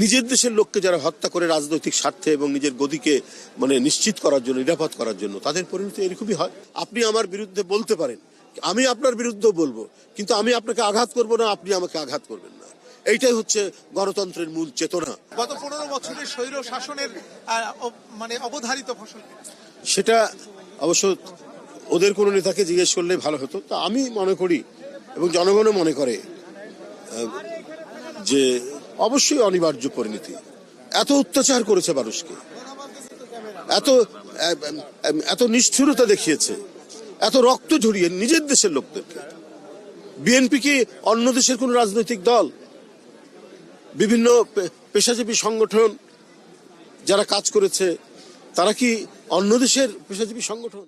নিজের দেশের লোককে যারা হত্যা করে রাজনৈতিক স্বার্থে এবং নিজের গদিকে মানে নিশ্চিত করার জন্য, নিরাপদ করার জন্য, তাদের পরিণতি এরকমই হয়। আপনি আমার বিরুদ্ধে বলতে পারেন, আমি আপনার বিরুদ্ধেও বলবো, কিন্তু আমি আপনাকে আঘাত করব না, আপনি আমাকে আঘাত করবেন না। এইটাই হচ্ছে গণতন্ত্রের মূল চেতনা। গত 15 বছরের স্বৈর শাসনের মানে অবধারিত ফসল সেটা অবশ্য ওদের কোনো নেতাকে জিজ্ঞেস করলে ভালো হতো। তা আমি মনে করি এবং জনগণও মনে করে যে অবশ্যই অনিবার্য পরিণতি। এত অত্যাচার করেছে মানুষকে, এত এত নিষ্ঠুরতা দেখিয়েছে, এত রক্ত ঝরিয়ে নিজের দেশের লোকদেরকে। বিএনপি কি অন্য দেশের কোন রাজনৈতিক দল? বিভিন্ন পেশাজীবী সংগঠন যারা কাজ করেছে তারা কি অন্য দেশের পেশাজীবী সংগঠন?